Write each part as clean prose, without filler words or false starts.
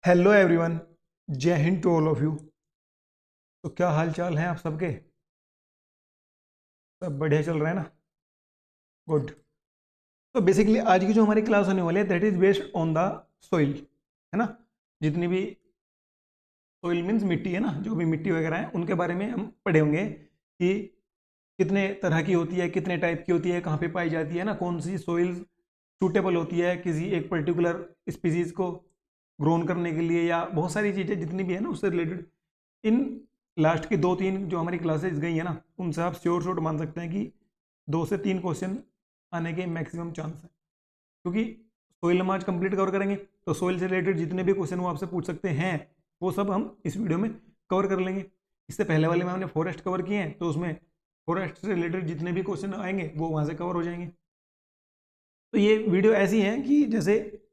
Hello everyone. जय हिंद to all of you. तो क्या हाल चाल है आप सबके? सब बढ़िया चल रहा है ना? गुड। तो बेसिकली आज की जो हमारी क्लास होने वाली है that is based on the soil, है ना। जितनी भी सोइल मीन्स मिट्टी है ना, जो भी मिट्टी वगैरह है उनके बारे में हम पढ़े होंगे कि कितने तरह की होती है, कितने टाइप की होती है, कहाँ पे पाई जाती है ना, कौन सी सोइल सूटेबल होती है किसी एक पर्टिकुलर स्पीसीज को ग्रोन करने के लिए, या बहुत सारी चीज़ें जितनी भी है ना उससे रिलेटेड। इन लास्ट की 2-3 जो हमारी क्लासेज गई है ना, उनसे आप श्योर शॉट मान सकते हैं कि 2 से 3 क्वेश्चन आने के मैक्सिमम चांस है, क्योंकि सोइल हम आज कंप्लीट कवर करेंगे। तो सोइल से रिलेटेड जितने भी क्वेश्चन वो आपसे पूछ सकते हैं वो सब हम इस वीडियो में कवर कर लेंगे। इससे पहले वाले में हमने फॉरेस्ट कवर किए हैं, तो उसमें फॉरेस्ट से रिलेटेड जितने भी क्वेश्चन आएंगे वो वहाँ से कवर हो जाएंगे। तो ये वीडियो ऐसी है कि जैसे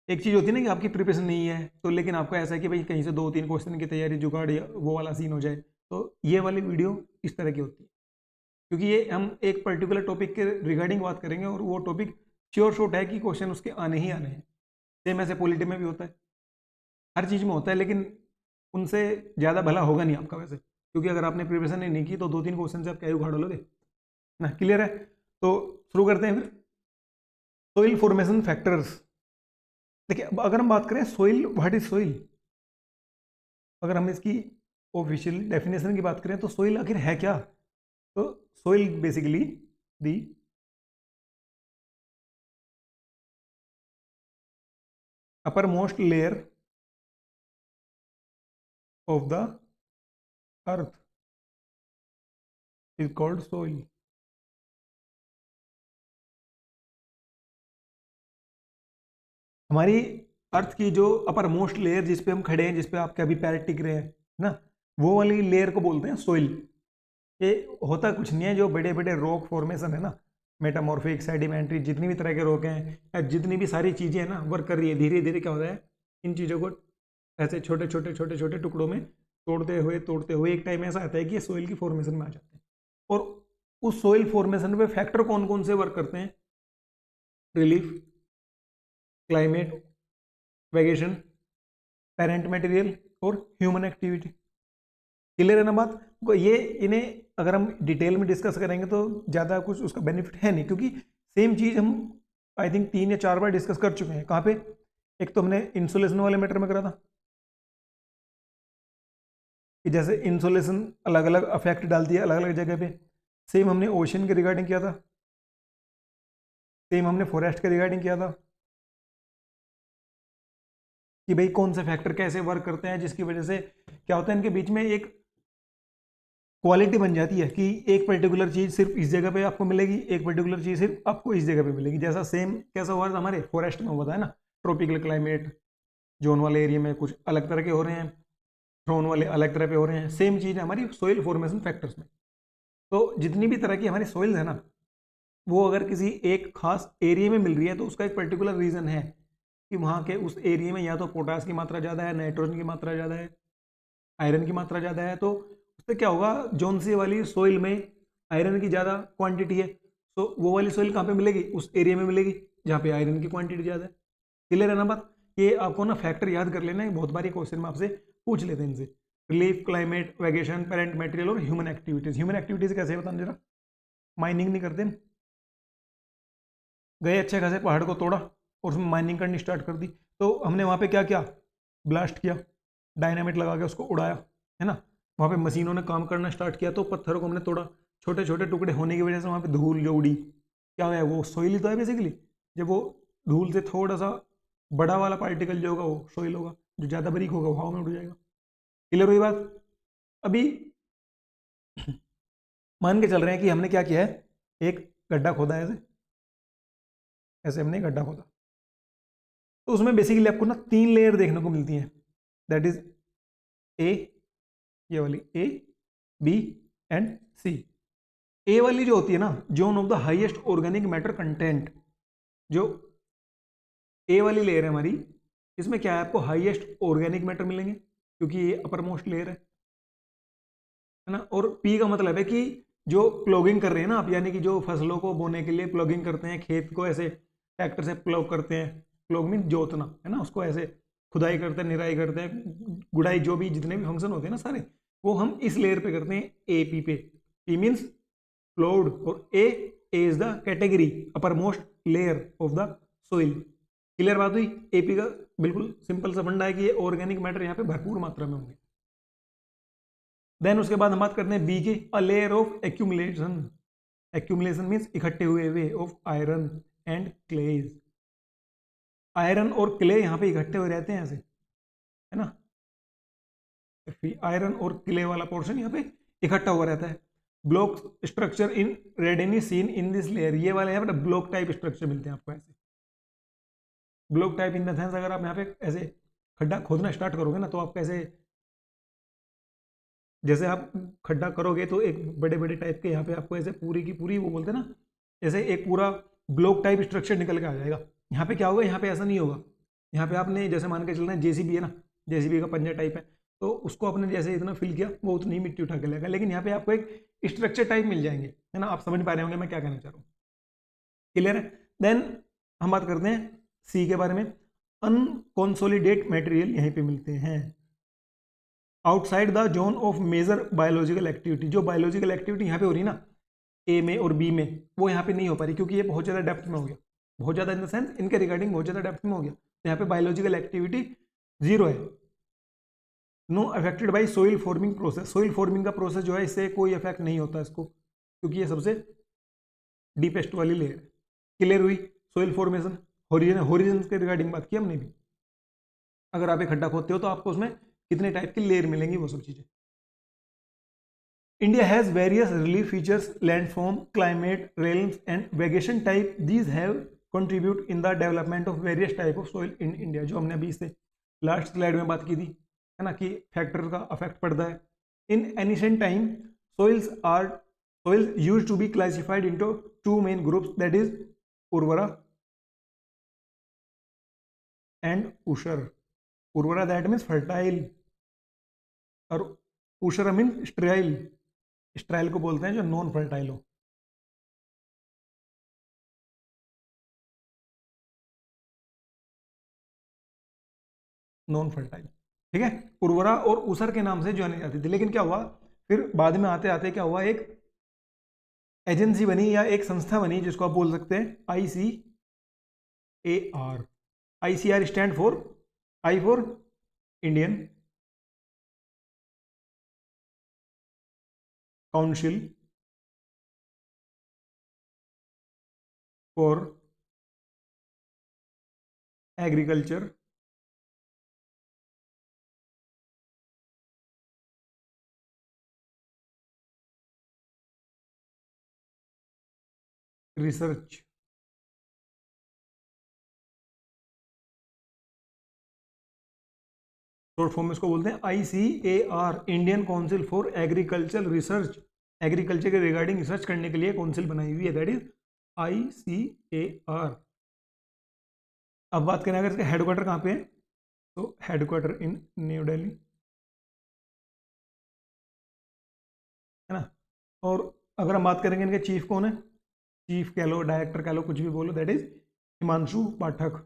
एक चीज़ होती है ना कि आपकी प्रिपरेशन नहीं है, तो लेकिन आपको ऐसा है कि भाई कहीं से 2-3 क्वेश्चन की तैयारी जुगाड़ या वो वाला सीन हो जाए, तो ये वाली वीडियो इस तरह की होती है। क्योंकि ये हम एक पर्टिकुलर टॉपिक के रिगार्डिंग बात करेंगे और वो टॉपिक श्योर शॉट है कि क्वेश्चन उसके आने ही आने हैं। सेम ऐसे पॉलिटी में भी होता है, हर चीज़ में होता है, लेकिन उनसे ज़्यादा भला होगा नहीं आपका वैसे, क्योंकि अगर आपने प्रिपरेशन ही नहीं की तो 2-3 क्वेश्चन से आप क्या उखाड़ लोगे ना। क्लियर है? तो शुरू करते हैं फिर। Soil formation factors. देखिए, अब अगर हम बात करें सोइल, व्हाट इज सोइल, अगर हम इसकी ऑफिशियल डेफिनेशन की बात करें तो सोइल आखिर है क्या? तो soil basically the upper most layer of the earth is called soil. हमारी अर्थ की जो अपर मोस्ट लेयर जिस पे हम खड़े हैं, जिस पे आपके अभी पैर टिक रहे हैं ना, वो वाली लेयर को बोलते हैं सोइल। ये होता कुछ नहीं है, जो बड़े बड़े रॉक फॉर्मेशन है ना, मेटामॉर्फिक, सेडिमेंट्री, जितनी भी तरह के रॉक हैं या जितनी भी सारी चीज़ें हैं ना वर्क कर रही है, धीरे धीरे क्या होता है, इन चीज़ों को ऐसे छोटे छोटे छोटे छोटे टुकड़ों में तोड़ते हुए एक टाइम ऐसा आता है कि ये सोइल की फॉर्मेशन में आ जाते हैं। और उस सोइल फॉर्मेशन पे फैक्टर कौन कौन से वर्क करते हैं? रिलीफ, क्लाइमेट, वेगेशन, पेरेंट मटेरियल और ह्यूमन एक्टिविटी। क्लियर है ना बात को? ये इन्हें अगर हम डिटेल में डिस्कस करेंगे तो ज़्यादा कुछ उसका बेनिफिट है नहीं, क्योंकि सेम चीज़ हम आई थिंक 3 या 4 बार डिस्कस कर चुके हैं। कहाँ पे? एक तो हमने इंसुलेशन वाले मैटर में करा था कि जैसे इंसुलेशन अलग अलग अफेक्ट डालती है अलग अलग जगह पे। सेम हमने ओशन के रिगार्डिंग किया था, सेम हमने फॉरेस्ट के रिगार्डिंग किया था कि भाई कौन से फैक्टर कैसे वर्क करते हैं, जिसकी वजह से क्या होता है, इनके बीच में एक क्वालिटी बन जाती है कि एक पर्टिकुलर चीज़ सिर्फ इस जगह पे आपको मिलेगी, एक पर्टिकुलर चीज़ सिर्फ आपको इस जगह पे मिलेगी। जैसा सेम कैसा हुआ था हमारे फॉरेस्ट में हुआ था ना, ट्रॉपिकल क्लाइमेट जोन वाले एरिया में कुछ अलग तरह के हो रहे हैं, थ्रोन वाले अलग तरह पे हो रहे हैं। सेम चीज़ है हमारी सोइल फॉर्मेशन फैक्टर्स में। तो जितनी भी तरह की हमारी सोइल है ना, वो अगर किसी एक खास एरिया में मिल रही है तो उसका एक पर्टिकुलर रीज़न है कि वहाँ के उस एरिया में या तो पोटास की मात्रा ज़्यादा है, नाइट्रोजन की मात्रा ज़्यादा है, आयरन की मात्रा ज़्यादा है। तो उससे क्या होगा, जौन सी वाली सोइल में आयरन की ज़्यादा क्वांटिटी है, तो वो वाली सोइल कहाँ पे मिलेगी? उस एरिया में मिलेगी जहाँ पे आयरन की क्वांटिटी ज़्यादा है। क्लियर है ना बात? ये आपको ना फैक्टर याद कर लेना है, बहुत बारी क्वेश्चन में आपसे पूछ लेते हैं इनसे। रिलीफ, क्लाइमेट, वेगेशन, पेरेंट मटेरियल और ह्यूमन एक्टिविटीज़। ह्यूमन एक्टिविटीज़ कैसे बताना जरा? माइनिंग नहीं करते, गए अच्छे खासे पहाड़ को तोड़ा और उसमें माइनिंग करनी स्टार्ट कर दी, तो हमने वहाँ पे क्या किया? ब्लास्ट किया, डायनामिट लगा के उसको उड़ाया, है ना। वहाँ पे मशीनों ने काम करना स्टार्ट किया तो पत्थरों को हमने तोड़ा, छोटे छोटे टुकड़े होने की वजह से वहाँ पे धूल जो उड़ी, क्या है वो सोइल ही तो है बेसिकली। जब वो धूल से थोड़ा सा बड़ा वाला पार्टिकल जो होगा वो सोइल होगा, जो ज़्यादा बारीक होगा वो हवा में उड़ जाएगा। क्लियर हुई बात? अभी मान के चल रहे हैं कि हमने क्या किया है, एक गड्ढा खोदा है, ऐसे ऐसे हमने गड्ढा खोदा, तो उसमें बेसिकली आपको ना 3 लेयर देखने को मिलती हैं, दैट इज ए, ये वाली ए, बी एंड सी। ए वाली जो होती है ना, zone of the highest organic matter content, जो ए वाली लेयर है हमारी, इसमें क्या है, आपको हाईएस्ट ऑर्गेनिक मैटर मिलेंगे क्योंकि ये अपर मोस्ट लेयर है ना। और पी का मतलब है कि जो प्लॉगिंग कर रहे हैं ना आप, यानी कि जो फसलों को बोने के लिए प्लॉगिंग करते हैं, खेत को ऐसे ट्रैक्टर से प्लॉग करते हैं, प्लॉग मीन जोतना, है ना, उसको ऐसे खुदाई करते हैं, निराई करते हैं, गुड़ाई, जो भी जितने भी फंक्शन होते हैं ना सारे, वो हम इस लेयर पे करते हैं, ए पी पे। पी मीन्स फ्लोड और A is the category, upper most layer of the soil. Clear बात हुई। एपी का बिल्कुल सिंपल सा फंडा है कि ये ऑर्गेनिक मैटर यहाँ पे भरपूर मात्रा में होंगे। देन उसके बाद हम बात करते हैं बी की, a layer of accumulation. Accumulation means इकट्ठे हुए वे of iron and clays. Iron और क्ले यहाँ पे इकट्ठे हुए रहते हैं ऐसे, है ना, आयरन और क्ले वाला पोर्शन यहाँ पे इकट्ठा हुआ रहता है। Block structure in readily seen in this layer, ये वाले यहाँ पे ब्लॉक टाइप स्ट्रक्चर मिलते हैं आपको ऐसे। Block type in the sense, अगर आप यहाँ पे ऐसे खड्डा खोदना स्टार्ट करोगे ना, तो आप कैसे, जैसे आप खड्डा करोगे तो एक बड़े बड़े टाइप के यहाँ पे आपको ऐसे पूरी की पूरी, वो बोलते हैं ना, जैसे एक पूरा ब्लॉक टाइप स्ट्रक्चर निकल के आ जाएगा। यहाँ पे क्या होगा, यहाँ पे ऐसा नहीं होगा। यहाँ पे आपने जैसे मान के चलना है जेसीबी है ना, जेसीबी का पंजा टाइप है, तो उसको आपने जैसे इतना फिल किया वो उतनी ही मिट्टी उठा के लेगा। लेकिन यहाँ पे आपको एक स्ट्रक्चर टाइप मिल जाएंगे, है ना, आप समझ पा रहे होंगे मैं क्या कहना चाह रहा हूँ। क्लियर है। देन हम बात करते हैं सी के बारे में। अनकॉन्सोलिडेट मटेरियल यहीं पे मिलते हैं outside the zone of major biological activity. जो बायोलॉजिकल एक्टिविटी यहाँ पे हो रही है ना ए में और बी में, वो यहाँ पे नहीं हो पा रही, क्योंकि ये बहुत ज़्यादा डेप्थ में हो गया। बहुत ज़्यादा इन द सेंस इनके रिगार्डिंग बहुत ज़्यादा डेप्थ में हो गया, तो यहाँ पे बायोलॉजिकल एक्टिविटी जीरो है। No affected by soil forming process. Soil forming का प्रोसेस जो है, इससे कोई इफेक्ट नहीं होता इसको, क्योंकि ये सबसे डीपेस्ट वाली लेयर है। क्लियर हुई। सोइल फॉर्मेशन, होरिजन के रिगार्डिंग बात की हमने भी। अगर आप एक खड्डा खोदते हो तो आपको उसमें कितने टाइप की लेयर मिलेंगी, वो सब चीज़ें। India has various relief features, landform, climate, rails and vegetation type. These have contribute in the development of various type of soil in India. जो हमने अभी इससे लास्ट स्लाइड में बात की थी, है ना, कि फैक्टर का अफेक्ट पड़ता है। In ancient time soils used to be classified into two main groups, that is उर्वरा and उषर। उर्वरा that means fertile और उषर मीन्स स्टेराइल। स्टेराइल को बोलते हैं जो नॉन फर्टाइल हो। नॉन फर्टाइल, ठीक है। उर्वरा और उसर के नाम से जानी जाती थी, लेकिन क्या हुआ फिर बाद में आते आते क्या हुआ, एक एजेंसी बनी या एक संस्था बनी जिसको आप बोल सकते हैं ICAR। ICAR stand for, I for Indian council for agriculture research. Short form में इसको बोलते हैं ICAR, Indian council for agriculture research. Agriculture के रिगार्डिंग रिसर्च करने के लिए काउंसिल बनाई हुई है, दैट इज ICAR। अब बात करें अगर इसका हेडक्वार्टर कहाँ पे है, तो हेडक्वार्टर इन न्यू दिल्ली, है ना। और अगर हम बात करेंगे इनके चीफ कौन है, चीफ कह लो, डायरेक्टर कह लो, कुछ भी बोलो, दैट इज हिमांशु पाठक।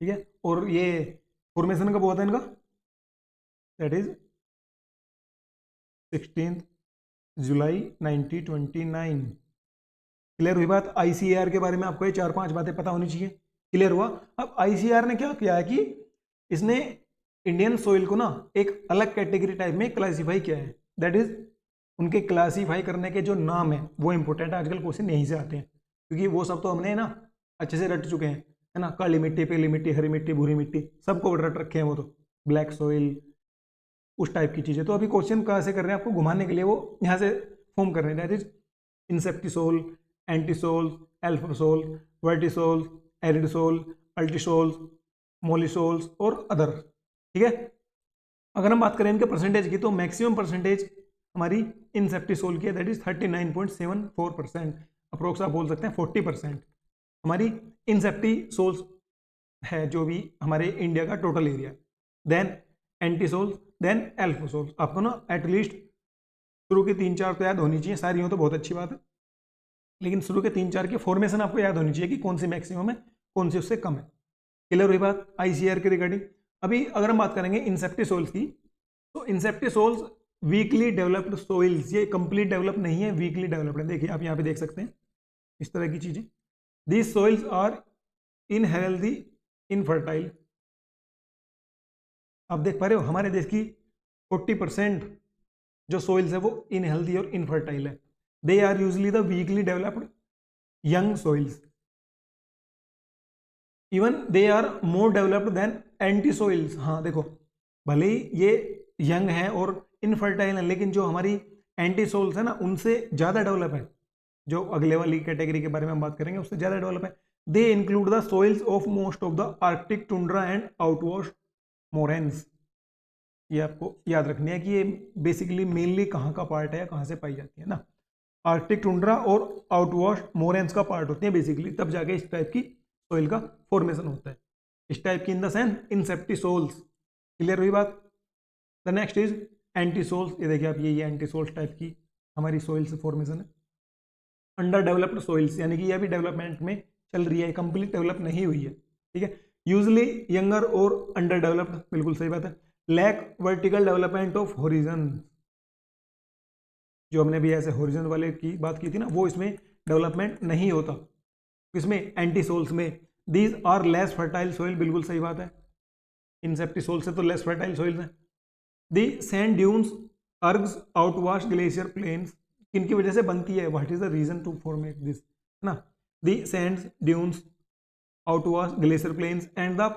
ठीक है। और ये फॉर्मेशन कब हुआ था इनका, दैट इज 16 जुलाई 1929। क्लियर हुई बात। ICAR के बारे में आपको ये 4-5 बातें पता होनी चाहिए। क्लियर हुआ। अब ICAR ने क्या किया है कि इसने इंडियन सोइल को ना एक अलग कैटेगरी टाइप में क्लासीफाई किया है, दैट इज उनके क्लासीफाई करने के जो नाम है वो इंपॉर्टेंट है। आजकल क्वेश्चन यहीं से आते हैं, क्योंकि वो सब तो हमने ना अच्छे से रट चुके हैं, है ना। काली मिट्टी, पीली मिट्टी, हरी मिट्टी, भूरी मिट्टी, सबको रट रखे हैं वो तो, ब्लैक सोइल, उस टाइप की चीज़ें। तो अभी क्वेश्चन कहाँ से कर रहे हैं, आपको घुमाने के लिए वो यहाँ से फॉर्म कर रहे हैं, that is inceptisol, entisol, alfisol, vertisol, aridisol, ultisol, mollisols और अदर। ठीक है। अगर हम बात करें इनके परसेंटेज की, तो मैक्सिमम परसेंटेज हमारी इंसेप्टिसोल की है, दैट इज 39.74%। अप्रोक्स आप बोल सकते हैं 40% हमारी इंसेप्टिसोल्स है, जो भी हमारे इंडिया का total area. Then entisols, then alfisols. आपको ना एटलीस्ट शुरू की 3-4 तो याद होनी चाहिए, सारी हो तो बहुत अच्छी बात है। लेकिन शुरू के 3-4 की फॉर्मेशन आपको याद होनी चाहिए कि कौन सी मैक्सिमम है, कौन सी उससे कम है। क्लियर हुई बात आईसीआर के रिगार्डिंग। अभी अगर हम बात करेंगे इंसेप्टी सोल्स की, तो इंसेप्टी सोल्स वीकली डेवलप्ड सोइल्स, ये कंप्लीट डेवलप नहीं है, वीकली डेवलप्ड है। देखिए आप यहाँ पे देख सकते हैं इस तरह की चीजें। These soils are unhealthy infertile. आप देख पा रहे हो हमारे देश की 40% जो सोइल्स है वो इनहेल्दी और इनफर्टाइल है। They are usually the weakly developed young soils, even they are more developed than entisols. हाँ देखो, भले ही ये यंग है और इनफर्टाइल है, लेकिन जो हमारी एंटी सोइल्स है ना, उनसे ज़्यादा डेवलप है। जो अगले वाली कैटेगरी के बारे में हम बात करेंगे उससे ज़्यादा डेवलप है। They include the soils of most of the Arctic tundra and outwash moraines. ये आपको याद रखनी है कि ये बेसिकली मेनली कहाँ का पार्ट है या कहाँ से पाई जाती है ना। आर्कटिक टुंड्रा और आउटवॉश मोरेन्स का पार्ट होती है बेसिकली, तब जाके इस टाइप की सोइल का फॉर्मेशन होता है। इस टाइप की in the sense inceptisols. Clear हुई बात। The next is entisols. ये देखिए आप, ये एंटी सोल्स टाइप की हमारी सोइल से फॉर्मेशन है। अंडर डेवलप्ड सोइल्स, यानी कि ये भी डेवलपमेंट में चल रही है, कंप्लीट डेवलप नहीं हुई है। ठीक है, यूजली यंगर और अंडर डेवलप्ड, बिल्कुल सही बात है। Lack vertical development of horizon, जो हमने भी ऐसे होरिजन वाले की बात की थी ना, वो इसमें डेवलपमेंट नहीं होता। इसमें एंटी सोल्स में these are less fertile soil, बिल्कुल सही बात है। इंसेप्टी सोल से तो लेस फर्टाइल सोइल है। The sand dunes ergs outwash glacier plains, किनकी वजह से बनती है, what is the reason to format this ना। The sand dunes outwash glacier plains and the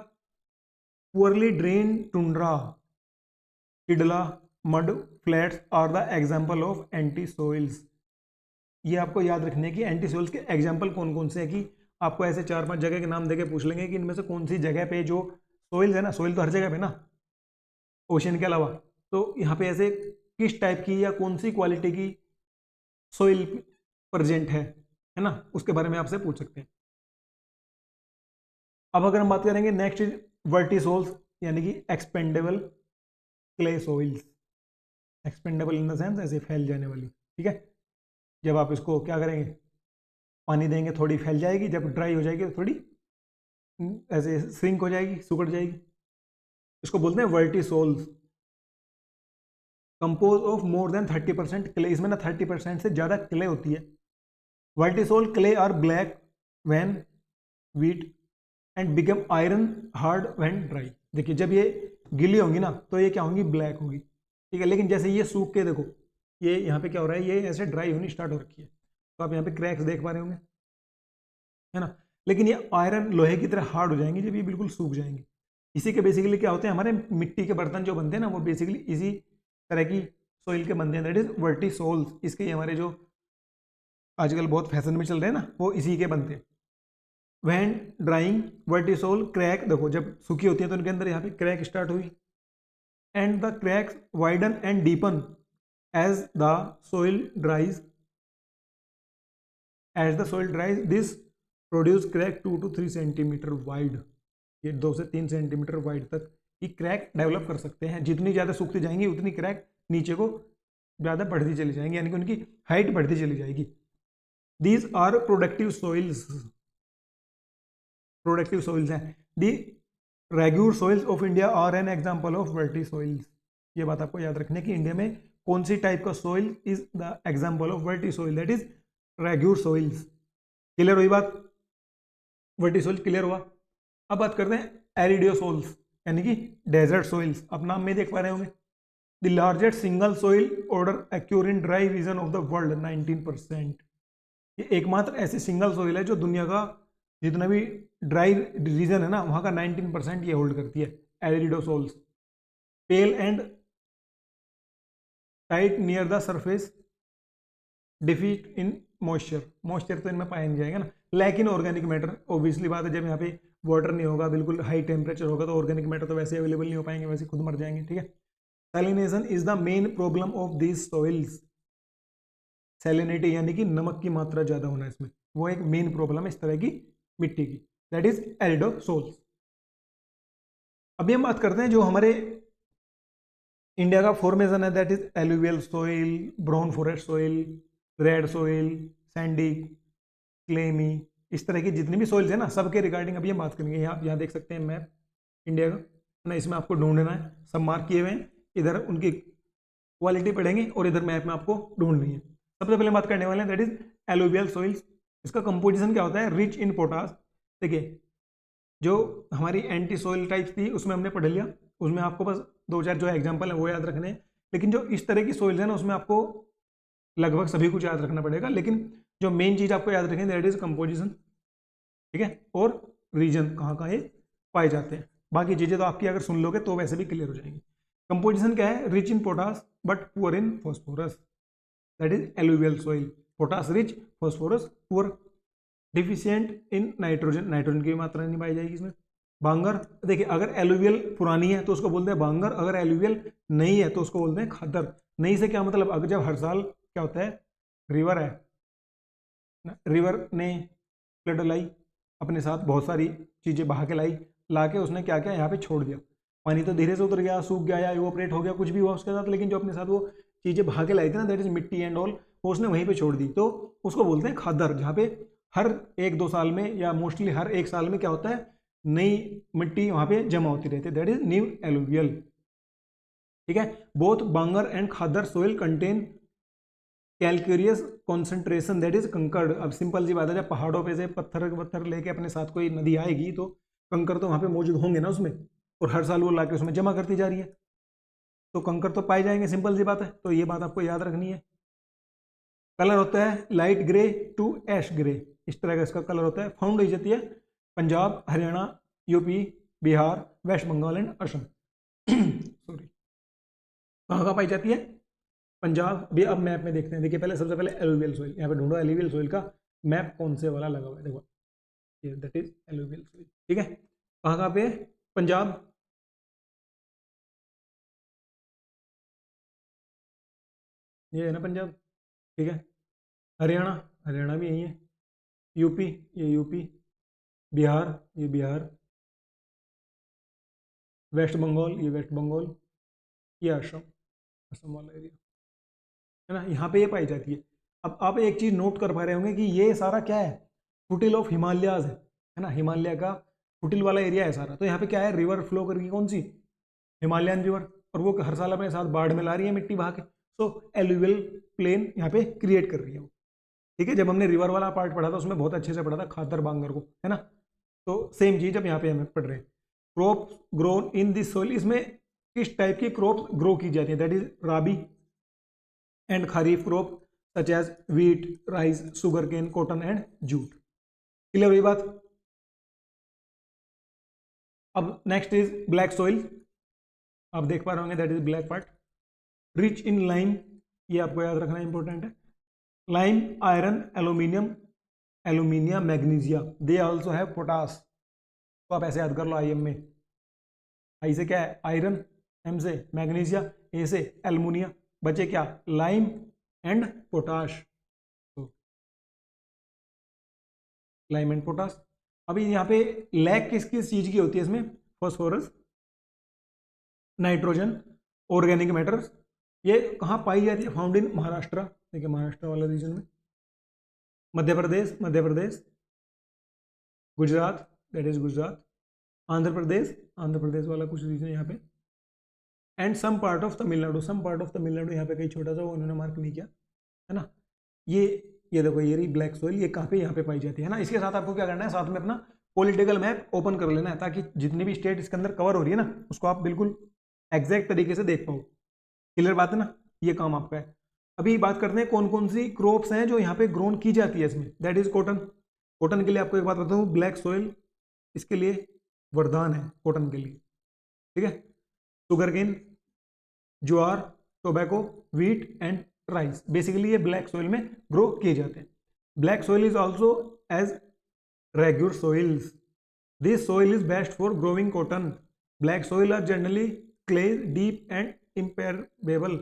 poorly drain tundra tidal mud flats are the example of entisols. ये आपको याद रखने की एंटी सोइल्स के एग्जाम्पल कौन कौन से हैं, कि आपको ऐसे 4-5 जगह के नाम देके पूछ लेंगे कि इनमें से कौन सी जगह पे जो सोइल्स है ना, सोइल तो हर जगह पे ना ओशन के अलावा, तो यहाँ पे ऐसे किस टाइप की या कौन सी क्वालिटी की सोइल प्रेजेंट है ना, उसके बारे में आपसे पूछ सकते हैं। अब अगर हम बात करेंगे नेक्स्ट इज वर्टिसोल्स, यानी कि expandable clay soils. Expandable in the sense ऐसे फैल जाने वाली। ठीक है, जब आप इसको क्या करेंगे, पानी देंगे थोड़ी फैल जाएगी, जब ड्राई हो जाएगी तो थोड़ी ऐसे श्रिंक हो जाएगी, सुकड़ जाएगी। इसको बोलते हैं vertisols. Compose of more than 30% clay, इसमें ना 30% से ज़्यादा क्ले होती है। Vertisol clay are black when wet and become iron hard when dry. देखिए जब ये गीली होंगी ना तो ये क्या होंगी, ब्लैक होगी। ठीक है, लेकिन जैसे ये सूख के देखो, ये यहाँ पे क्या हो रहा है, ये ऐसे ड्राई होनी स्टार्ट हो रखी है, तो आप यहाँ पे क्रैक्स देख पा रहे होंगे, है ना। लेकिन ये आयरन लोहे की तरह हार्ड हो जाएंगी जब ये बिल्कुल सूख जाएंगे। इसी के बेसिकली क्या होते हैं, हमारे मिट्टी के बर्तन जो बनते हैं ना, वो बेसिकली इसी तरह की सोइल के बनते हैं, दैट इज वर्टिसोल्स। इसके हमारे जो आजकल बहुत फैशन में चल रहे हैं ना, वो इसी के बनते हैं। वैन ड्राइंग वर्टिसोल क्रैक, देखो जब सूखी होती है तो उनके अंदर यहाँ पे क्रैक स्टार्ट हुई, and the cracks widen and deepen as the soil dries. As the soil dries this produce crack 2 to 3 centimetre wide. ये 2 से 3 सेंटीमीटर वाइड तक ये क्रैक डेवलप कर सकते हैं। जितनी ज़्यादा सूखती जाएंगी उतनी क्रैक नीचे को ज़्यादा बढ़ती चली जाएंगी, यानी कि उनकी हाइट बढ़ती चली जाएगी। These are productive soils, productive soils हैं। The regur soils of India are an example of vertisols. ये बात आपको याद रखने की, इंडिया में कौन सी टाइप का soil is the example of vertisols, that is regur soils. Clear हुई बात, वर्टी सोइल क्लियर हुआ। अब बात करते हैं एरिडियोसोल्स, यानी कि डेजर्ट सोइल्स। आप नाम में देख पा रहे होंगे, the largest single soil order occur in dry region of the world 19%। ये एकमात्र ऐसी सिंगल सोइल है जो दुनिया का जितना भी ड्राई रीजन है ना, वहाँ का 19% ये होल्ड करती है, aridisols. Pale and tight near the surface, deficit in moisture, moisture तो इनमें पाया नहीं जाएगा ना। Lack in organic matter, obviously बात है, जब यहाँ पे वाटर नहीं होगा, बिल्कुल हाई टेम्परेचर होगा, तो ऑर्गेनिक मैटर तो वैसे अवेलेबल नहीं हो पाएंगे, वैसे खुद मर जाएंगे। ठीक है, salination is the main problem of this soils. Salinity यानी कि नमक की मात्रा ज़्यादा होना, इसमें वो एक मेन प्रॉब्लम है इस तरह की मिट्टी की, दैट इज एरिडोसोल्स। अभी हम बात करते हैं जो हमारे इंडिया का फॉर्मेशन है, that is alluvial soil, brown forest soil, red soil, sandy clayey, इस तरह की जितनी भी सॉइल्स है ना, सबके रिगार्डिंग अभी हम बात करेंगे। यहाँ देख सकते हैं मैप इंडिया का ना, इसमें आपको ढूंढना है, सब मार्क किए हुए हैं, इधर उनकी क्वालिटी पढ़ेंगे और इधर मैप में आपको ढूंढनी है। सबसे पहले बात करने वाले हैं दैट इज एलुवियल सॉइल्स। इसका कंपोजिशन क्या होता है? Rich in potash. देखिए, जो हमारी एंटी सॉइल टाइप्स थी उसमें हमने पढ़ लिया, उसमें आपको बस 2-4 जो एग्जाम्पल है वो याद रखने हैं। लेकिन जो इस तरह की सॉइल्स है ना, उसमें आपको लगभग सभी कुछ याद रखना पड़ेगा। लेकिन जो मेन चीज आपको याद रखें दैट इज कंपोजिशन, ठीक है, और रीजन कहाँ कहाँ ये पाए जाते हैं। बाकी चीजें तो आपकी अगर सुन लोगे तो वैसे भी क्लियर हो जाएंगी। कंपोजिशन क्या है? Rich in potash but poor in phosphorus, that is alluvial soil. Potash rich, phosphorus poor. Deficient in nitrogen, nitrogen की मात्रा नहीं पाई जाएगी इसमें। बांगर, देखिए अगर एलुवियल पुरानी है तो उसको बोलते हैं बांगर, अगर एलुवियल नहीं है तो उसको बोलते हैं खादर। नहीं से क्या मतलब? अगर जब हर साल क्या होता है, रिवर है, रिवर ने फ्लड लाई, अपने साथ बहुत सारी चीजें बहा के लाई, ला के उसने क्या किया, यहाँ पे छोड़ दिया। पानी तो धीरे से उतर गया, सूख गया या इवोपरेट हो गया, कुछ भी हुआ उसके साथ, लेकिन जो अपने साथ वो चीजें बहा के लाई थी ना, दैट इज मिट्टी एंड ऑल, वो उसने वहीं पे छोड़ दी, तो उसको बोलते हैं खादर। जहाँ पे हर 1-2 साल में या मोस्टली हर 1 साल में क्या होता है, नई मिट्टी वहां पे जमा होती रहती है, दैट इज न्यू एलुवियल। ठीक है, both bangar and khadar soil contain calcareous concentration that is kankar. अब सिंपल सी बात है, जब पहाड़ों पे से पत्थर लेके अपने साथ कोई नदी आएगी तो कंकर तो वहां पे मौजूद होंगे ना उसमें, और हर साल वो लाके उसमें जमा करती जा रही है, तो कंकर तो पाए जाएंगे, सिंपल सी बात है। तो ये बात आपको याद रखनी है। कलर होता है light grey to ash grey, इस तरह का इसका कलर होता है। फाउंड हो जाती है Punjab, Haryana, UP, Bihar, West Bengal and Assam. Sorry, कहाँ कहाँ पाई जाती है? पंजाब भी। अब मैप में देखते हैं, देखिए पहले सबसे पहले एलुवियल सॉइल, यहाँ पे ढूंढो एलुवियल सॉइल का मैप कौन से वाला लगा हुआ है, देखो ये दैट इज एलुवियल सॉइल। ठीक है, कहाँ कहाँ पे? पंजाब, ये है ना पंजाब, ठीक है। हरियाणा, हरियाणा भी यही है। यूपी, ये यूपी। बिहार, ये बिहार। वेस्ट बंगाल, ये वेस्ट बंगाल। ये असम, असम वाला एरिया है ना, यहाँ पे ये पाई जाती है। अब आप एक चीज नोट कर पा रहे होंगे कि ये सारा क्या है, फुटिल ऑफ हिमालयाज है ना, हिमालय का फुटिल वाला एरिया है सारा। तो यहाँ पे क्या है, रिवर फ्लो करके, कौन सी? हिमालयन रिवर, और वो हर साल अपने साथ बाढ़ में ला रही है मिट्टी बहा के, सो एलुवियल प्लेन यहाँ पे क्रिएट कर रही है वो। ठीक है, जब हमने रिवर वाला पार्ट पढ़ा था उसमें बहुत अच्छे से पढ़ा था खादर बांगर को, है ना। तो सेम चीज अब यहाँ पे हमें पढ़ रहे हैं। Crop grown in this soil, इसमें किस टाइप की क्रॉप ग्रो की जाती है, that is rabi and kharif crop such as wheat, rice, sugar cane, cotton and jute. Clear हुई बात? अब नेक्स्ट इज ब्लैक सोइल, आप देख पा रहे होंगे that is black part. Rich in lime, ये आपको याद रखना इंपॉर्टेंट है। Lime, iron, aluminium, alumina, magnesia, they also have potash. तो आप ऐसे याद कर लो, आई एम में, आई से क्या है आयरन, एम से मैग्नीशिया, ए से एल्यूमिनिया, बचे क्या? Lime and potash. तो लाइम एंड पोटाश। अभी यहाँ पे लैक किस किस चीज की होती है इसमें? Phosphorus, nitrogen, organic matters. ये कहाँ पाई जाती है? फाउंड इन महाराष्ट्र, देखिए महाराष्ट्र वाला रीजन में, मध्य प्रदेश, गुजरात, दैट इज गुजरात, आंध्र प्रदेश वाला कुछ रीजन यहाँ पे, and some part of Tamil Nadu, some part of Tamil Nadu यहाँ पे कहीं छोटा सा वो उन्होंने मार्क नहीं किया, है ना। ये देखो, ये रही ब्लैक सोइल, ये कहाँ पे? यहाँ पे पाई जाती है ना। इसके साथ आपको क्या करना है, साथ में अपना पॉलिटिकल मैप ओपन कर लेना है, ताकि जितनी भी स्टेट इसके अंदर कवर हो रही है ना, उसको आप बिल्कुल एग्जैक्ट तरीके से देख पाओ। क्लियर बात है ना, ये काम आपका है। अभी बात करते हैं कौन कौन सी क्रॉप्स हैं जो यहाँ पे ग्रोन की जाती है इसमें, दैट इज कॉटन। कॉटन के लिए आपको एक बात बताता हूँ, ब्लैक सोइल इसके लिए वरदान है कॉटन के लिए, ठीक है। Sugar cane, jowar, tobacco, wheat and rice, basically ये ब्लैक सोइल में ग्रो किए जाते हैं। Black soil is also as regur soils, this soil is best for growing cotton. Black soil are generally clay, deep and impermeable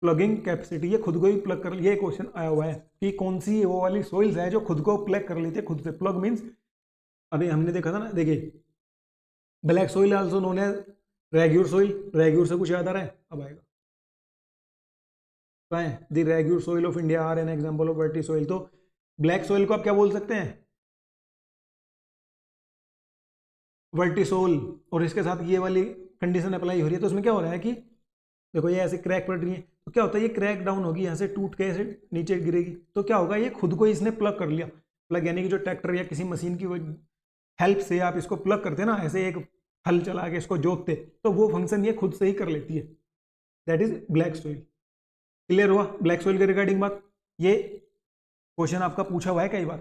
plugging capacity, ये खुद को ही plug कर, ये क्वेश्चन आया हुआ है कि कौन सी वो वाली सोइल्स है जो खुद को प्लग कर लेती है खुद से। प्लग मीन्स अभी हमने देखा था ना, देखिए black soil also known as regur soil, regur से कुछ याद आ रहा है? अब आएगा, the regur soil of India are an example of vertisols. तो ब्लैक सोइल को आप क्या बोल सकते हैं? वर्टिसोल। और इसके साथ ये वाली कंडीशन अप्लाई हो रही है, तो उसमें क्या हो रहा है कि देखो ये ऐसे क्रैक पड़ रही है, तो क्या होता है, ये क्रैक डाउन होगी, यहाँ से टूट के ऐसे नीचे गिरेगी, तो क्या होगा, ये खुद को इसने प्लग कर लिया। प्लग यानी कि जो ट्रैक्टर या किसी मशीन की हेल्प से आप इसको प्लग करते हैं ना, ऐसे एक हल चला के इसको जोतते, तो वो फंक्शन ये खुद से ही कर लेती है। That is black soil. Clear हुआ ब्लैक सोइल के रिगार्डिंग बात? ये क्वेश्चन आपका पूछा हुआ है कई बार,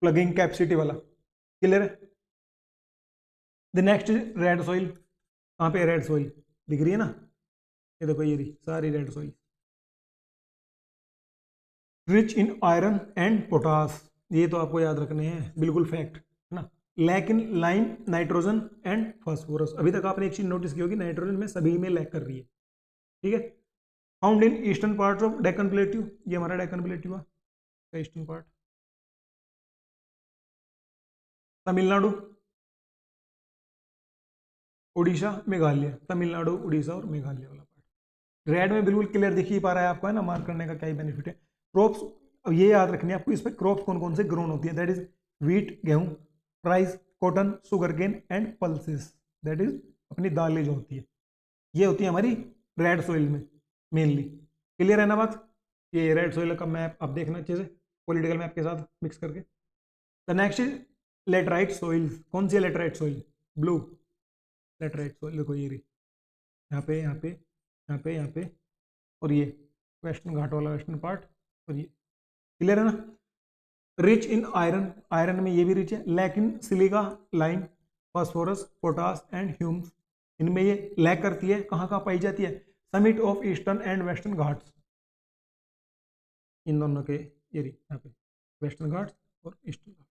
प्लगिंग कैपेसिटी वाला। क्लियर है? The next red soil. कहाँ पे रेड सॉइल दिख रही है ना, ये देखो, ये रही सारी red soil. Rich in iron and potash, ये तो आपको याद रखने हैं, बिल्कुल फैक्ट है ना। Lack in lime, nitrogen and phosphorus. अभी तक आपने एक चीज नोटिस की होगी, नाइट्रोजन में सभी में लैक कर रही है। ठीक है। Found in eastern part of Deccan plateau, ये हमारा डेक्कन प्लेट्यू हुआ, ईस्टर्न पार्ट। तमिलनाडु, उड़ीसा, मेघालय। तमिलनाडु, उड़ीसा और मेघालय वाला पार्ट रेड में बिल्कुल क्लियर दिख ही पा रहा है आपको, है ना। मार्क करने का क्या ही बेनिफिट है। क्रॉप्स, अब ये याद रखनी है आपको, इस पर क्रॉप्स कौन कौन से ग्रोन होती है, दैट इज व्हीट, गेहूं, rice, cotton, sugar cane and pulses. That is अपनी दालें जो होती है, ये होती है हमारी रेड सोइल में मेनली। क्लियर है ना बात? ये रेड सोइल का मैप आप देखना अच्छे से, पॉलिटिकल मैप के साथ मिक्स करके। The next is laterite soil. कौन सी है laterite soil? Blue laterite soil, देखो ये रही, यहाँ पे, यहाँ पे, यहाँ पे, यहाँ पे, और ये वेस्टर्न घाट वाला वेस्टर्न पार्ट, और ये। क्लियर है ना? रिच इन आयरन, आयरन में ये भी रिच है। Lack in silica, lime, phosphorus, potash and humus, इनमें ये लैक करती है। कहाँ कहाँ पाई जाती है? Summit of eastern and western Ghats, इन दोनों के, ये रही यहाँ पे वेस्टर्न घाट्स और ईस्टर्न घाट।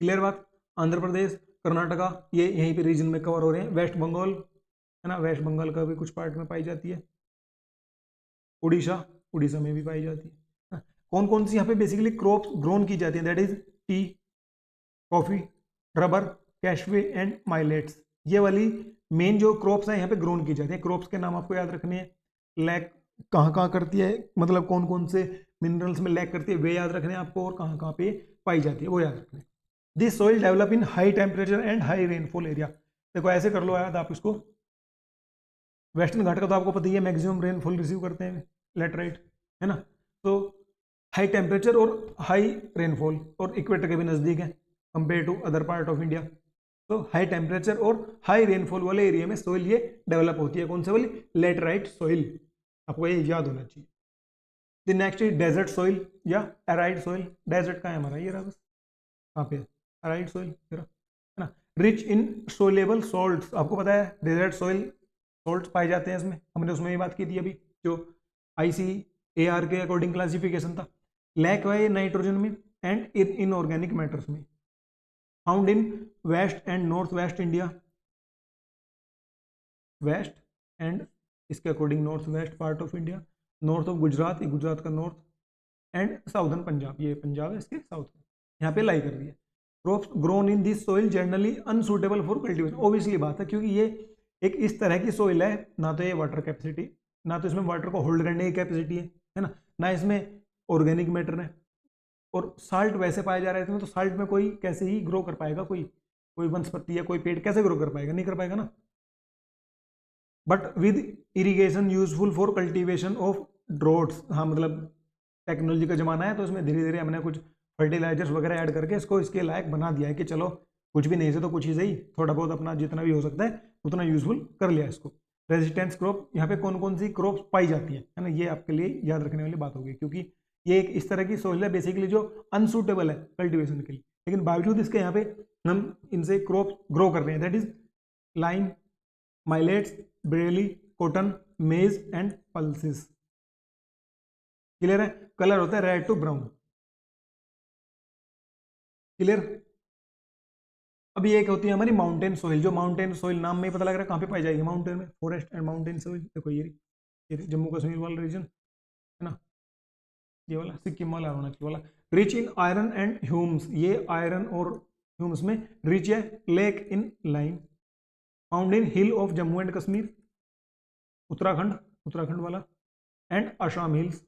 क्लियर बात? आंध्र प्रदेश, कर्नाटका, ये यहीं पे रीजन में कवर हो रहे हैं। वेस्ट बंगाल, है ना, वेस्ट बंगाल का भी कुछ पार्ट में पाई जाती है। उड़ीसा, उड़ीसा में भी पाई जाती है। हाँ, कौन कौन सी यहाँ पे बेसिकली क्रॉप्स ग्रोन की जाती है? That is tea, coffee, rubber, cashew and millets. ये वाली मेन जो क्रॉप्स हैं यहाँ पे ग्रोन की जाती है। क्रॉप्स के नाम आपको याद रखने हैं। लैक कहाँ कहाँ करती है, मतलब कौन कौन से मिनरल्स में लैक करती है, वे याद रखने हैं आपको, और कहाँ कहाँ पे पाई जाती है वो याद रखने। This soil develop in high temperature and high rainfall area. देखो ऐसे कर लो याद आप इसको, वेस्टर्न घाट का तो आपको पता ही है, मैक्सिमम रेनफॉल रिसीव करते हैं लेटराइट, है ना। तो हाई टेम्परेचर और हाई रेनफॉल, और इक्वेटर के भी नज़दीक है compare to other part of India. तो हाई टेम्परेचर और हाई रेनफॉल वाले एरिया में सोइल ये डेवलप होती है। कौन से वाली? Laterite soil. आपको ये याद होना चाहिए। The next is desert soil या एराइड सोइल। डेजर्ट का है हमारा, ये रहा बस, कहाँ पे? एराइड सोइल, है ना। रिच इन सोलेबल सॉल्ट्स, आपको पता है डेजर्ट सोइल सॉल्ट्स पाए जाते हैं इसमें, हमने उसमें भी बात की थी अभी, जो ICAR के अकॉर्डिंग क्लासिफिकेशन था। लैक है नाइट्रोजन में एंड इनऑर्गेनिक मैटर्स में। Found in west and north west India, west and इसके according north west part of India, north of Gujarat, ये गुजरात का नॉर्थ, एंड साउदर्न पंजाब, ये पंजाब है इसके साउथ में, यहाँ पे लाई कर रही है। Crops grown in this soil generally unsuitable for cultivation. Obviously बात है, क्योंकि ये एक इस तरह की सोइल है, ना तो ये वाटर कैपेसिटी, ना तो इसमें वाटर को होल्ड करने की कैपेसिटी है ना, ना इसमें ऑर्गेनिक मैटर है, और साल्ट वैसे पाया जा रहा है इसमें, तो साल्ट में कोई कैसे ही ग्रो कर पाएगा, कोई कोई वनस्पति या कोई पेड़ कैसे ग्रो कर पाएगा? नहीं कर पाएगा ना। But with irrigation useful for cultivation of droughts. हाँ, मतलब टेक्नोलॉजी का ज़माना है, तो इसमें धीरे धीरे हमने कुछ फर्टिलाइजर्स वगैरह ऐड करके इसको इसके लायक बना दिया है कि चलो कुछ भी नहीं से तो कुछ ही सही, थोड़ा बहुत अपना जितना भी हो सकता है उतना यूजफुल कर लिया इसको। रेजिस्टेंस क्रॉप, यहाँ पे कौन कौन सी क्रॉप्स पाई जाती है ना, ये आपके लिए याद रखने वाली बात होगी, क्योंकि ये एक इस तरह की सोइल है बेसिकली जो अनसूटेबल है कल्टिवेशन के लिए, लेकिन बावजूद इसके यहाँ पे हम इनसे क्रॉप ग्रो कर रहे हैं। That is lime, millets, barley, cotton, maize and pulses. Clear है? कलर होता है रेड टू ब्राउन। क्लियर? अब ये एक होती है हमारी माउंटेन सोइल, जो माउंटेन सोइल नाम में ही पता लग रहा है कहाँ पे पाई जाएगी, माउंटेन में, फॉरेस्ट एंड माउंटेन सोइल। देखो ये जम्मू कश्मीर वाला रीजन है ना, ये वाला सिक्किम वाला, अरुणाचल वाला। Rich in iron and humus, ये आयरन और ह्यूम्स में रिच है। Lack in lime, found in hill of Jammu and Kashmir, Uttarakhand, Uttarakhand वाला, and Assam hills.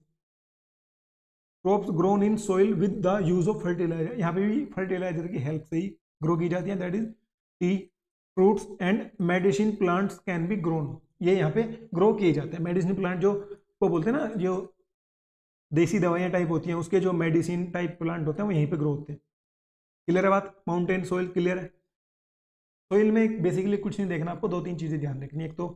Crops grown in soil with the use of fertilizer, यहाँ पे भी फर्टिलाइजर की हेल्प से ही ग्रो की जाती है। That is T, fruits and medicine plants can be grown, ये यहाँ पे ग्रो किए जाते हैं। मेडिसिन प्लांट जो को बोलते हैं ना, जो देसी दवाइयाँ टाइप होती हैं, उसके जो मेडिसिन टाइप प्लांट होते हैं वो यहीं पे ग्रो होते हैं। क्लियर है बात? माउंटेन सोइल क्लियर है। सोइल में बेसिकली कुछ नहीं देखना, आपको दो तीन चीज़ें ध्यान रखनी है। एक तो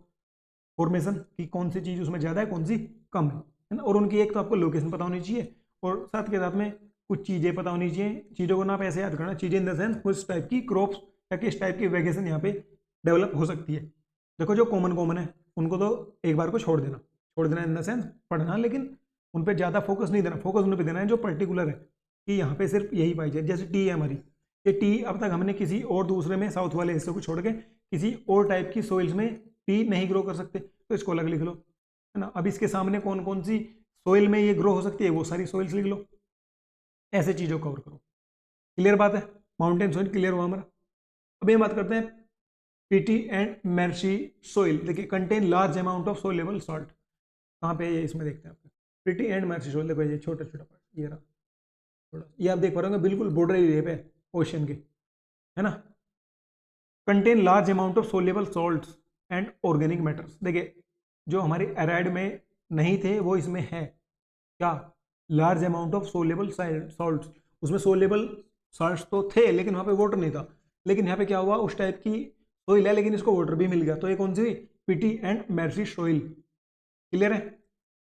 फॉर्मेशन की कौन सी चीज़ उसमें ज़्यादा है, कौन सी कम है ना, और उनकी एक तो आपको लोकेशन पता होनी चाहिए, और साथ के साथ में कुछ चीज़ें पता होनी चाहिए। चीज़ों को ना आप ऐसे याद करना, चीज़ें इन द सेंस कुछ टाइप की क्रॉप्स या किस टाइप की वेगेशन यहाँ पे डेवलप हो सकती है। देखो जो कॉमन है उनको तो एक बार को छोड़ देना इन द सेंस पढ़ना, लेकिन उन पर ज़्यादा फोकस नहीं देना, फोकस उन पर देना है जो पर्टिकुलर है कि यहाँ पे सिर्फ यही पाई जाए। जैसे टी है हमारी, ये टी अब तक हमने किसी और दूसरे में साउथ वाले हिस्से को छोड़ के किसी और टाइप की सोइल्स में टी नहीं ग्रो कर सकते, तो इसको अलग लिख लो, है ना। अब इसके सामने कौन कौन सी सोइल में ये ग्रो हो सकती है, वो सारी सोइल्स लिख लो, ऐसे चीज़ों को कवर करो। क्लियर बात है? माउंटेन सोइल क्लियर हुआ हमारा। अब ये बात करते हैं पीटी एंड मेर्सी सोइल। देखिए, contain large amount of soluble salt, कहाँ पे ये इसमें देखते हैं आप। पीटी एंड मेर्सी सोइल, देखो ये छोटा छोटा पार्ट, ये रहा थोड़ा, ये आप देख पा रहे हो बिल्कुल बॉर्डर एरिया पे ओशन के, है ना। Contain large amount of soluble salts and organic matters. देखिए, जो हमारे एराइड में नहीं थे वो इसमें है, क्या? Large amount of soluble salts. उसमें सोलेबल सॉल्ट्स तो थे लेकिन वहाँ पे वाटर नहीं था, लेकिन यहाँ पे क्या हुआ, उस टाइप की सोइल है लेकिन इसको वाटर भी मिल गया, तो ये कौन सी? Peaty and marshy soil. Clear है?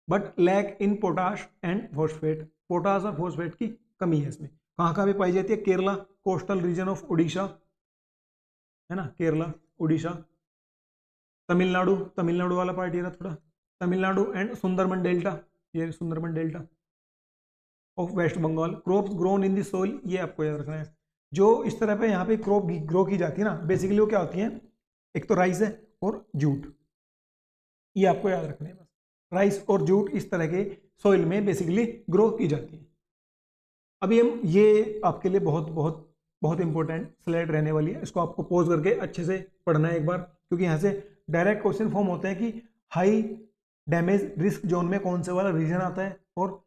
But lack in potash and phosphate, potash और फॉस्फेट की कमी है इसमें। कहाँ कहाँ पे पाई जाती है? Kerala, coastal region of Orissa, है ना, केरला, उड़ीसा, तमिलनाडु वाला पार्ट ये रहा थोड़ा, तमिलनाडु एंड सुंदरबन डेल्टा, ये Sundarban delta of West Bengal. Crops grown in the soil, ये आपको याद रखना है। जो इस तरह पे यहाँ पे क्रॉप ग्रो की जाती है ना, बेसिकली वो क्या होती है, एक तो राइस है और जूट, ये आपको याद रखना है बस। राइस और जूट इस तरह के सोइल में बेसिकली ग्रो की जाती है। अभी हम ये आपके लिए बहुत बहुत बहुत इंपॉर्टेंट स्लाइड रहने वाली है, इसको आपको पॉज करके अच्छे से पढ़ना है एक बार, क्योंकि यहाँ से डायरेक्ट क्वेश्चन फॉर्म होते हैं कि हाई डैमेज रिस्क जोन में कौन से वाला रीजन आता है और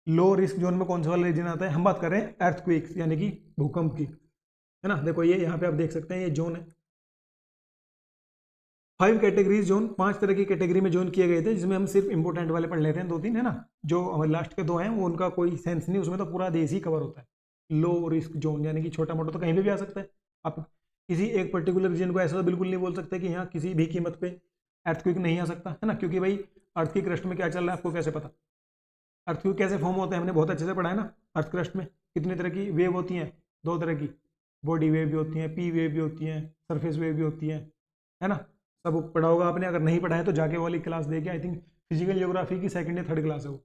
लो रिस्क जोन में कौन सा वाला रीजन आता है। हम बात कर रहे हैं अर्थक्वेक्स यानी कि भूकंप की, है ना। देखो ये यहाँ पे आप देख सकते हैं, ये जोन है 5 कैटेगरीज जोन, 5 तरह की कैटेगरी में जोन किए गए थे, जिसमें हम सिर्फ इंपोर्टेंट वाले पढ़ लेते हैं, 2-3, है ना। जो हमारे लास्ट के 2 हैं वो उनका कोई सेंस नहीं, उसमें तो पूरा देश ही कवर होता है। लो रिस्क जोन यानी कि छोटा मोटा तो कहीं पे भी आ सकता है। आप किसी एक पर्टिकुलर रीजन को ऐसा तो बिल्कुल नहीं बोल सकते कि यहाँ किसी भी कीमत पे अर्थक्वेक नहीं आ सकता, है ना, क्योंकि भाई अर्थ की क्रस्ट में क्या चल रहा है आपको कैसे पता। अर्थक्वेक कैसे फॉर्म होते हैं हमने बहुत अच्छे से पढ़ा है ना। अर्थ क्रस्ट में कितनी तरह की वेव होती हैं, 2 तरह की, बॉडी वेव भी होती हैं, पी वेव भी होती हैं, सरफेस वेव भी होती हैं, है ना। सब पढ़ा होगा आपने, अगर नहीं पढ़ा है तो जाके वाली क्लास देखिए, आई थिंक फिजिकल ज्योग्राफी की 2nd या 3rd क्लास है वो।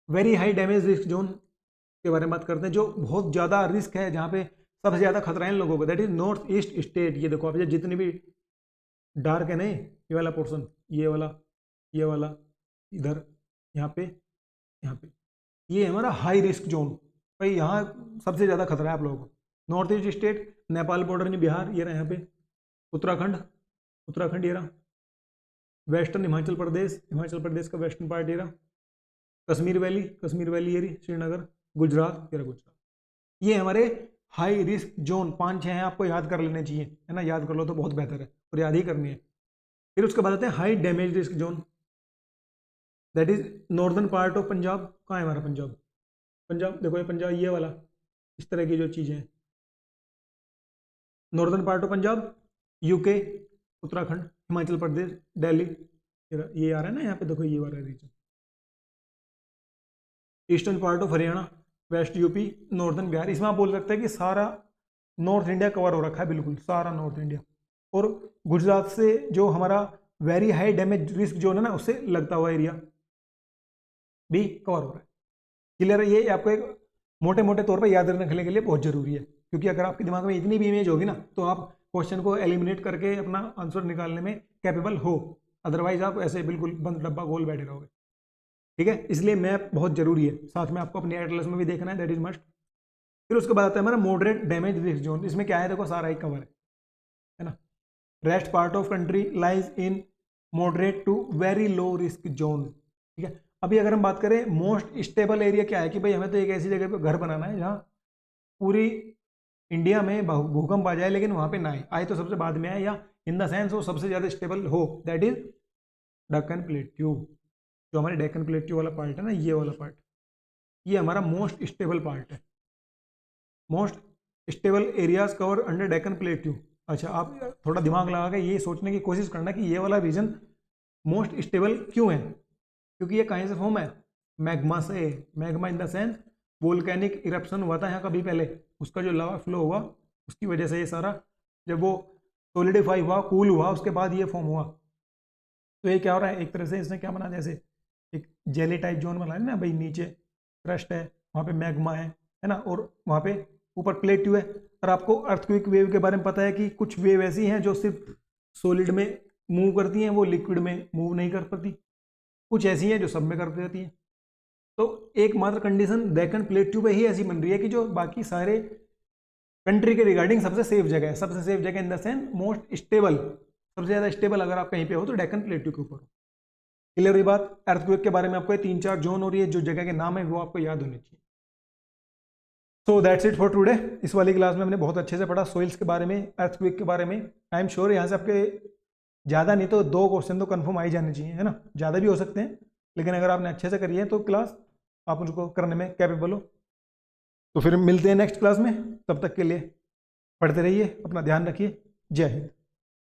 Very high damage risk zone के बारे में बात करते हैं, जो बहुत ज़्यादा रिस्क है, जहाँ पे सबसे ज़्यादा खतरा है इन लोगों को, that is north east state. ये देखो आप, ये जितनी भी डार्क है नहीं, ये वाला पोर्सन, ये वाला इधर, यहाँ पे, ये हमारा हाई रिस्क जोन, भाई यहाँ सबसे ज़्यादा खतरा है आप लोगों को। North east state, Nepal border में बिहार, ये रहा यहाँ पे, उत्तराखंड ये रहा, वेस्टर्न हिमाचल प्रदेश का वेस्टर्न पार्ट ये रहा, कश्मीर वैली ये रही, श्रीनगर, गुजरात ये रहा गुजरात। ये हमारे हाई रिस्क जोन 5-6 हैं, आपको याद कर लेने चाहिए, है ना। याद कर लो तो बहुत बेहतर है, और याद ही करनी है। फिर उसके बाद आते हैं high damage risk zone, that is northern part of Punjab. कहाँ है हमारा पंजाब देखो, ये पंजाब, ये वाला, इस तरह की जो चीज़ें हैं, northern part of Punjab, UK, Uttarakhand, Himachal Pradesh, Delhi, ये आ रहा है ना यहाँ पे, देखो ये वाला region, eastern part of Haryana, west UP, northern Bihar. इसमें आप बोल सकते हैं कि सारा नॉर्थ इंडिया कवर हो रखा है, बिल्कुल सारा नॉर्थ इंडिया, और गुजरात से जो हमारा very high damage risk zone है ना, उससे लगता हुआ एरिया भी कवर हो रहा है। क्लियर है? ये आपको एक मोटे मोटे तौर पर याद रखने के लिए बहुत जरूरी है, क्योंकि अगर आपके दिमाग में इतनी भी इमेज होगी ना, तो आप क्वेश्चन को एलिमिनेट करके अपना आंसर निकालने में कैपेबल हो, अदरवाइज आप ऐसे बिल्कुल बंद डब्बा गोल बैठे रहोगे। ठीक है, इसलिए मैप बहुत जरूरी है, साथ में आपको अपने एटलस में भी देखना है, दैट इज मस्ट। फिर उसके बाद आता है हमारा मॉडरेट डैमेज रिस्क जोन। इसमें क्या है, देखो सारा ही कवर है ना। Rest part of country lies in moderate to very low risk zone. ठीक है, अभी अगर हम बात करें मोस्ट स्टेबल एरिया क्या है कि भाई हमें तो एक ऐसी जगह पे घर बनाना है जहाँ पूरी इंडिया में भूकंप आ जाए लेकिन वहाँ पे ना आए तो सबसे बाद में आए, या इन द सेंस वो सबसे ज़्यादा स्टेबल हो, दैट इज डेक्कन प्लेट्यू। जो हमारे डेक्कन प्लेट्यू वाला पार्ट है ना, ये वाला पार्ट, ये हमारा मोस्ट स्टेबल पार्ट है। Most stable areas cover under Deccan plateau. अच्छा, आप थोड़ा दिमाग लगा के ये सोचने की कोशिश करना कि ये वाला रीजन मोस्ट स्टेबल क्यों है, क्योंकि ये कहीं से फॉर्म है, मैग्मा से। Magma in the sense volcanic eruption हुआ था यहाँ कभी पहले, उसका जो लावा फ्लो हुआ उसकी वजह से ये सारा, जब वो सोलिडिफाई हुआ, कूल हुआ, उसके बाद ये फॉर्म हुआ। तो ये क्या हो रहा है, एक तरह से इसने क्या बना, जैसे एक जेली टाइप जोन बना है ना भाई, नीचे क्रस्ट है, वहाँ पे मैग्मा है ना, और वहाँ पे ऊपर प्लेट्यू है। और आपको अर्थक्वेक वेव के बारे में पता है कि कुछ वेव ऐसी हैं जो सिर्फ सॉलिड में मूव करती हैं, वो लिक्विड में मूव नहीं कर पाती। कुछ ऐसी हैं जो सब में कर देती हैं। तो एकमात्र कंडीशन डेक्कन प्लेट्यू पे ही ऐसी बन रही है कि जो बाकी सारे कंट्री के रिगार्डिंग सबसे सेफ जगह है। सबसे सेफ जगह इन द सेंस मोस्ट स्टेबल, सबसे ज़्यादा स्टेबल अगर आप कहीं पे हो तो डेक्कन प्लेट्यू के ऊपर हो। क्लियर हुई बात। अर्थक्वेक के बारे में आपको 3-4 जोन और ये जो जगह के नाम है वो आपको याद होने चाहिए। So that's it for today. इस वाली क्लास में हमने बहुत अच्छे से पढ़ा सोइल्स के बारे में, अर्थक्वेक के बारे में। आई एम श्योर यहाँ से आपके ज़्यादा नहीं तो 2 क्वेश्चन तो कन्फर्म आ ही जाने चाहिए, है ना, ज़्यादा भी हो सकते हैं, लेकिन अगर आपने अच्छे से करी है तो क्लास आप उनको करने में कैपेबल हो। तो फिर मिलते हैं नेक्स्ट क्लास में, तब तक के लिए पढ़ते रहिए, अपना ध्यान रखिए। जय हिंद।